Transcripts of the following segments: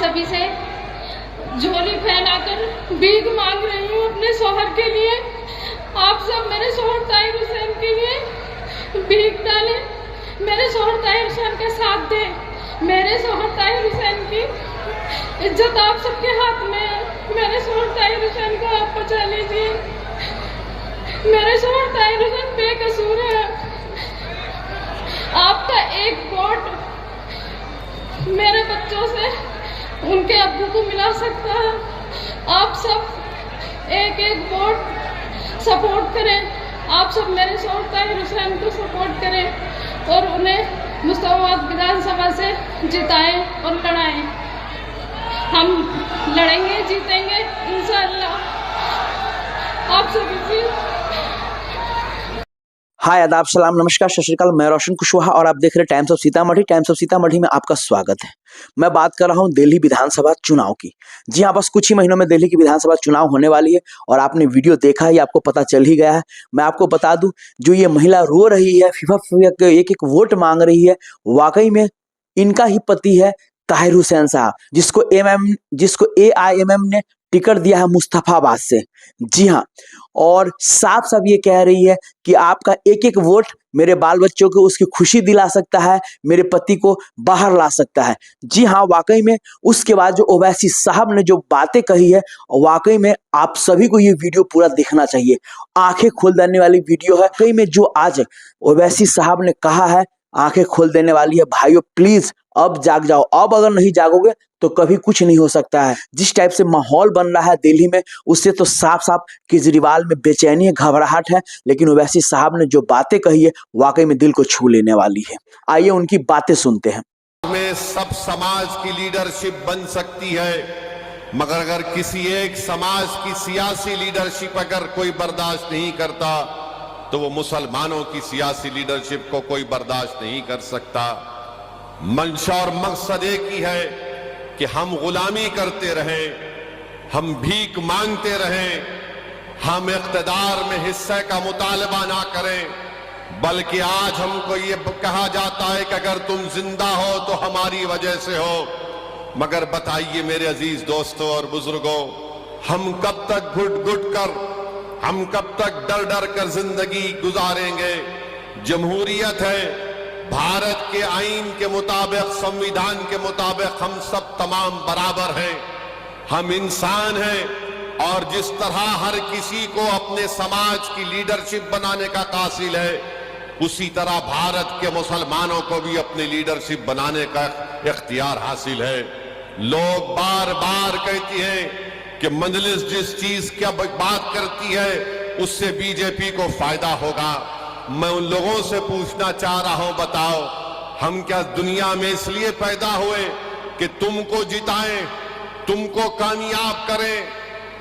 सभी से झोली फैलाकर भीख मांग रही हूँ अपने शौहर के लिए। आप सब मेरे शौहर ताहिर हुसैन के लिए भीख डालें, मेरे शौहर ताहिर हुसैन का साथ दें। मेरे शौहर ताहिर हुसैन की इज्जत आप सबके हाथ में है। मेरे शौहर ताहिर हुसैन को आप बचा लीजिए। मेरे शौहर ताहिर हुसैन बेकसूर है। आपका एक वोट मेरे बच्चों से उनके अब्बू को मिला सकता है। आप सब एक एक वोट सपोर्ट करें। आप सब मेरे शौहर ताहिर हुसैन को सपोर्ट करें और उन्हें मुस्ताबाद विधानसभा से जिताएं और लड़ाएं। हम लड़ेंगे, जीतेंगे इंशाअल्लाह। आप सभी से हाय, आदाब, सलाम, नमस्कार, सत श्री अकाल। मैं रोशन कुशवाहा और आप देख रहे हैं times of Sitamarhi. Times of Sitamarhi में आपका स्वागत है। मैं बात कर रहा हूं दिल्ली विधानसभा चुनाव की। जी हां, बस कुछ ही महीनों में दिल्ली की विधानसभा चुनाव होने वाली है और आपने वीडियो देखा है, आपको पता चल ही गया है। मैं आपको बता दूं, जो ये महिला रो रही है, फीफा एक एक वोट मांग रही है, वाकई में इनका ही पति है ताहिर हुसैन साहब, जिसको AIMM ने टिकट दिया है मुस्तफाबाद से। जी हाँ, और साफ साफ ये कह रही है कि आपका एक एक वोट मेरे बाल बच्चों को उसकी खुशी दिला सकता है, मेरे पति को बाहर ला सकता है। जी हाँ, वाकई में उसके बाद जो ओवैसी साहब ने जो बातें कही है, वाकई में आप सभी को ये वीडियो पूरा देखना चाहिए। आंखें खोल देने वाली वीडियो है। वाकई में जो आज ओवैसी साहब ने कहा है, आंखें खोल देने वाली है। भाइयों, प्लीज अब जाग जाओ। अब अगर नहीं जागोगे तो कभी कुछ नहीं हो सकता है। जिस टाइप से माहौल बन रहा है दिल्ली में, उससे तो साफ साफ केजरीवाल में बेचैनी है, घबराहट है। लेकिन ओवैसी साहब ने जो बातें कही है, वाकई में दिल को छू लेने वाली है। आइए उनकी बातें सुनते हैं। में सब समाज की लीडरशिप बन सकती है, मगर अगर किसी एक समाज की सियासी लीडरशिप अगर कोई बर्दाश्त नहीं करता तो वो मुसलमानों की सियासी लीडरशिप को कोई बर्दाश्त नहीं कर सकता। मंशा और मकसद एक ही है कि हम गुलामी करते रहें, हम भीख मांगते रहें, हम इख्तिदार में हिस्से का मुतालबा ना करें, बल्कि आज हमको ये कहा जाता है कि अगर तुम जिंदा हो तो हमारी वजह से हो। मगर बताइए मेरे अजीज दोस्तों और बुजुर्गों, हम कब तक घुट घुट कर, हम कब तक डर डर कर जिंदगी गुजारेंगे? जमहूरियत है, भारत के आईन के मुताबिक, संविधान के मुताबिक हम सब तमाम बराबर हैं, हम इंसान हैं और जिस तरह हर किसी को अपने समाज की लीडरशिप बनाने का कासिल है, उसी तरह भारत के मुसलमानों को भी अपनी लीडरशिप बनाने का इख्तियार हासिल है। लोग बार बार कहती हैं कि मजलिस जिस चीज की बात करती है उससे बीजेपी को फायदा होगा। मैं उन लोगों से पूछना चाह रहा हूं, बताओ हम क्या दुनिया में इसलिए पैदा हुए कि तुमको जिताएं, तुमको कामयाब करें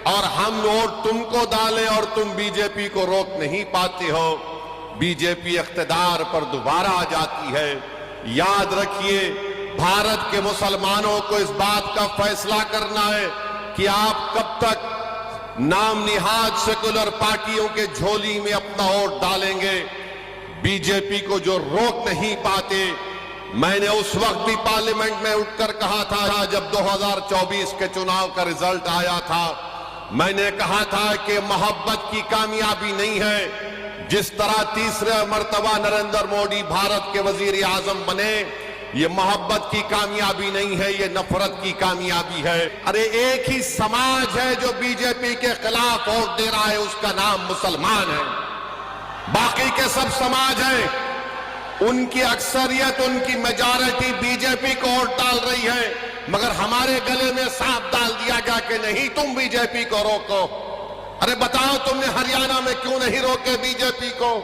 और हम वोट तुमको डालें और तुम बीजेपी को रोक नहीं पाते हो? बीजेपी इख्तिदार पर दोबारा आ जाती है। याद रखिए, भारत के मुसलमानों को इस बात का फैसला करना है कि आप कब तक नाम निहाद सेकुलर पार्टियों के झोली में अपना वोट डालेंगे। बीजेपी को जो रोक नहीं पाते, मैंने उस वक्त भी पार्लियामेंट में उठकर कहा था जब 2024 के चुनाव का रिजल्ट आया था, मैंने कहा था कि मोहब्बत की कामयाबी नहीं है। जिस तरह तीसरे मर्तबा नरेंद्र मोदी भारत के वजीर आजम बने, ये मोहब्बत की कामयाबी नहीं है, ये नफरत की कामयाबी है। अरे एक ही समाज है जो बीजेपी के खिलाफ वोट दे रहा है, उसका नाम मुसलमान है। बाकी के सब समाज हैं, उनकी अक्सरियत, उनकी मेजॉरिटी बीजेपी को वोट डाल रही है, मगर हमारे गले में सांप डाल दिया गया कि नहीं, तुम बीजेपी को रोको। अरे बताओ, तुमने हरियाणा में क्यों नहीं रोके बीजेपी को?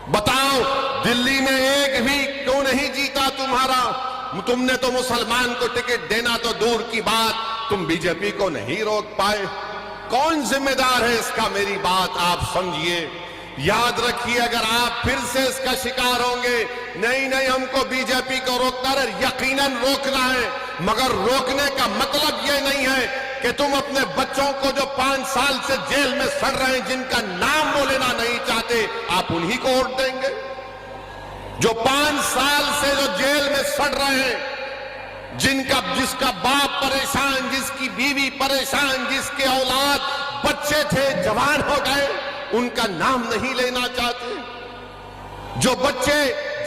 बताओ, दिल्ली में एक भी क्यों नहीं जीता तुम्हारा? तुमने तो मुसलमान को टिकट देना तो दूर की बात, तुम बीजेपी को नहीं रोक पाए। कौन जिम्मेदार है इसका? मेरी बात आप समझिए। याद रखिए, अगर आप फिर से इसका शिकार होंगे, नहीं नहीं हमको बीजेपी को रोकना है, यकीनन रोकना है, मगर रोकने का मतलब यह नहीं है कि तुम अपने बच्चों को जो 5 साल से जेल में सड़ रहे हैं, जिनका नाम वो लेना नहीं चाहते, आप उन्हीं को वोट देंगे? जो 5 साल से जो जेल में सड़ रहे हैं, जिसका बाप परेशान, जिसके औलाद बच्चे थे जवान हो गए, उनका नाम नहीं लेना चाहते। जो बच्चे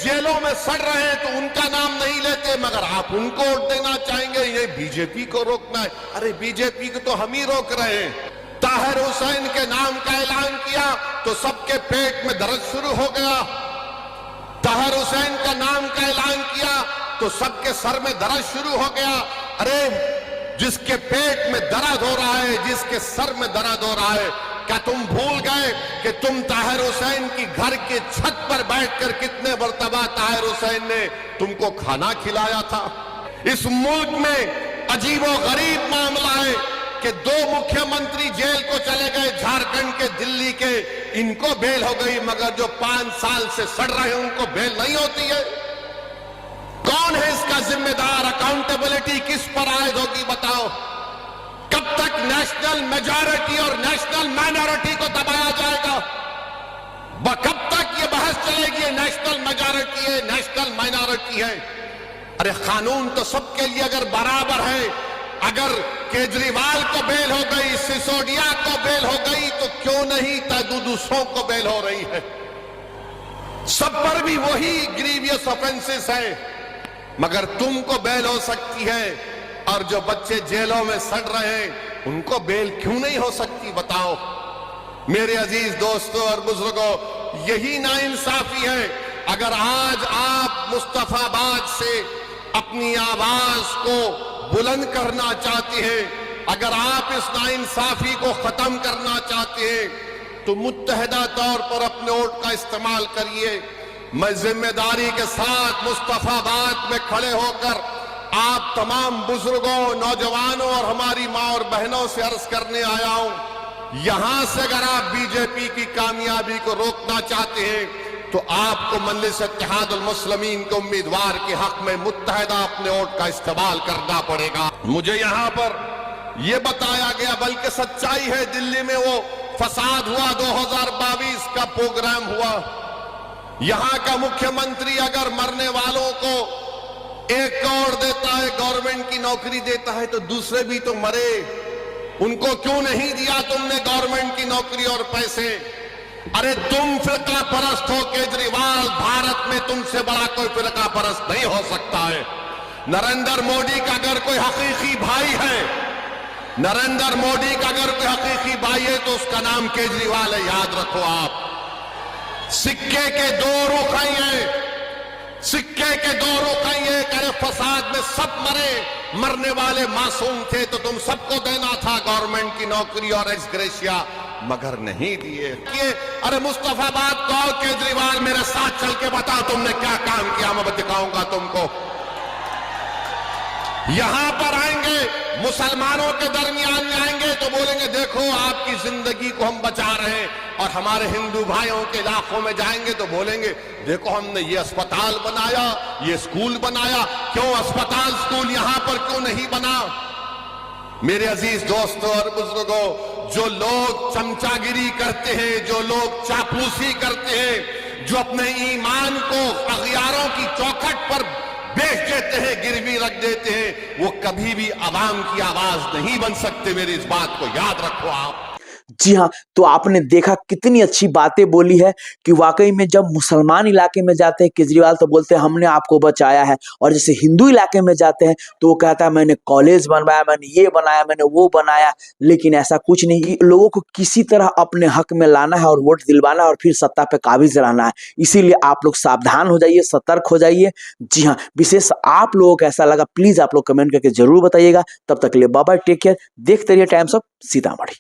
जेलों में सड़ रहे हैं तो उनका नाम नहीं लेते, मगर आप उनको वोट देना चाहेंगे। ये बीजेपी को रोकना है। अरे बीजेपी को तो हम ही रोक रहे हैं। ताहिर हुसैन के नाम का ऐलान किया तो सबके पेट में दर्द शुरू हो गया। ताहिर हुसैन का नाम का ऐलान किया तो सबके सर में दर्द शुरू हो गया। अरे जिसके पेट में दर्द हो रहा है, जिसके सर में दर्द हो रहा है, क्या तुम भूल गए कि तुम ताहिर हुसैन की घर के छत पर बैठकर कितने मर्तबा ताहिर हुसैन ने तुमको खाना खिलाया था। इस मुल्क में अजीबो गरीब मामला है कि 2 मुख्यमंत्री जेल को चले गए, झारखंड के, दिल्ली के, इनको बेल हो गई, मगर जो 5 साल से सड़ रहे हैं उनको बेल नहीं होती है। कौन है इसका जिम्मेदार? अकाउंटेबिलिटी किस पर आयद होगी बताओ? कब तक नेशनल मेजॉरिटी और नेशनल माइनॉरिटी को दबाया जाएगा? कब तक ये बहस चलेगी? नेशनल मेजॉरिटी है, नेशनल माइनॉरिटी है। अरे कानून तो सबके लिए अगर बराबर है, अगर केजरीवाल को बेल हो गई, सिसोदिया को बेल हो गई, तो क्यों नहीं दूसरों को बेल हो रही है? सब पर भी वही ग्रीवियस ऑफेंसेस है, मगर तुमको बेल हो सकती है और जो बच्चे जेलों में सड़ रहे हैं उनको बेल क्यों नहीं हो सकती बताओ? मेरे अजीज दोस्तों और बुजुर्गों, यही नाइंसाफी है। अगर आज आप मुस्तफाबाद से अपनी आवाज को बुलंद करना चाहते हैं, अगर आप इस नाइंसाफी को खत्म करना चाहते हैं, तो मुत्तहदा तौर पर अपने वोट का इस्तेमाल करिए। मैं जिम्मेदारी के साथ मुस्तफाबाद में खड़े होकर आप तमाम बुजुर्गों, नौजवानों और हमारी मां और बहनों से अर्ज करने आया हूं, यहां से अगर आप बीजेपी की कामयाबी को रोकना चाहते हैं तो आपको मजलिस इत्तेहादुल मुस्लिमीन के उम्मीदवार के हक में मुत्तहदा अपने वोट का इस्तेमाल करना पड़ेगा। मुझे यहां पर यह बताया गया, बल्कि सच्चाई है, दिल्ली में वो फसाद हुआ, 2022 का प्रोग्राम हुआ। यहां का मुख्यमंत्री अगर मरने वालों को 1 करोड़ देता है, गवर्नमेंट की नौकरी देता है, तो दूसरे भी तो मरे। उनको क्यों नहीं दिया तुमने गवर्नमेंट की नौकरी और पैसे? अरे तुम फिरका परस्त हो केजरीवाल, भारत में तुमसे बड़ा कोई फिरका परस्त नहीं हो सकता है। नरेंद्र मोदी का अगर कोई हकीकी भाई है, नरेंद्र मोदी का अगर कोई हकीकी भाई है तो उसका नाम केजरीवाल है, याद रखो आप। सिक्के के 2 रुख हैं, सिक्के के 2 रुख हैं। अरे फसाद में सब मरे, मरने वाले मासूम थे तो तुम सबको देना था गवर्नमेंट की नौकरी और एक्स ग्रेशिया, मगर नहीं दिए। अरे मुस्तफाबाद को केजरीवाल मेरे साथ चल के बताओ तुमने क्या काम किया, मैं दिखाऊंगा तुमको। यहां पर आएंगे, मुसलमानों के दरमियान में आएंगे तो बोलेंगे देखो आपकी जिंदगी को हम बचा रहे हैं, और हमारे हिंदू भाइयों के इलाकों में जाएंगे तो बोलेंगे देखो हमने ये अस्पताल बनाया, ये स्कूल बनाया। क्यों अस्पताल स्कूल यहां पर क्यों नहीं बना? मेरे अजीज दोस्तों और बुजुर्गों, जो लोग चमचागिरी करते हैं, जो लोग चापलूसी करते हैं, जो अपने ईमान को अगयारों की चौखट पर बेच देते हैं, गिरवी रख देते हैं, वो कभी भी आवाम की आवाज नहीं बन सकते। मेरी इस बात को याद रखो आप। जी हाँ, तो आपने देखा कितनी अच्छी बातें बोली है कि वाकई में जब मुसलमान इलाके में जाते हैं केजरीवाल तो बोलते हैं हमने आपको बचाया है, और जैसे हिंदू इलाके में जाते हैं तो वो कहता है मैंने कॉलेज बनवाया, मैंने ये बनाया, मैंने वो बनाया। लेकिन ऐसा कुछ नहीं, लोगों को किसी तरह अपने हक में लाना है और वोट दिलवाना है और फिर सत्ता पे काबिज रहना है। इसीलिए आप लोग सावधान हो जाइए, सतर्क हो जाइए। जी हाँ, विशेष आप लोगों को ऐसा लगा प्लीज आप लोग कमेंट करके जरूर बताइएगा। तब तक के लिए बाय बाय, टेक केयर, देखते रहिए टाइम्स ऑफ सीतामढ़ी।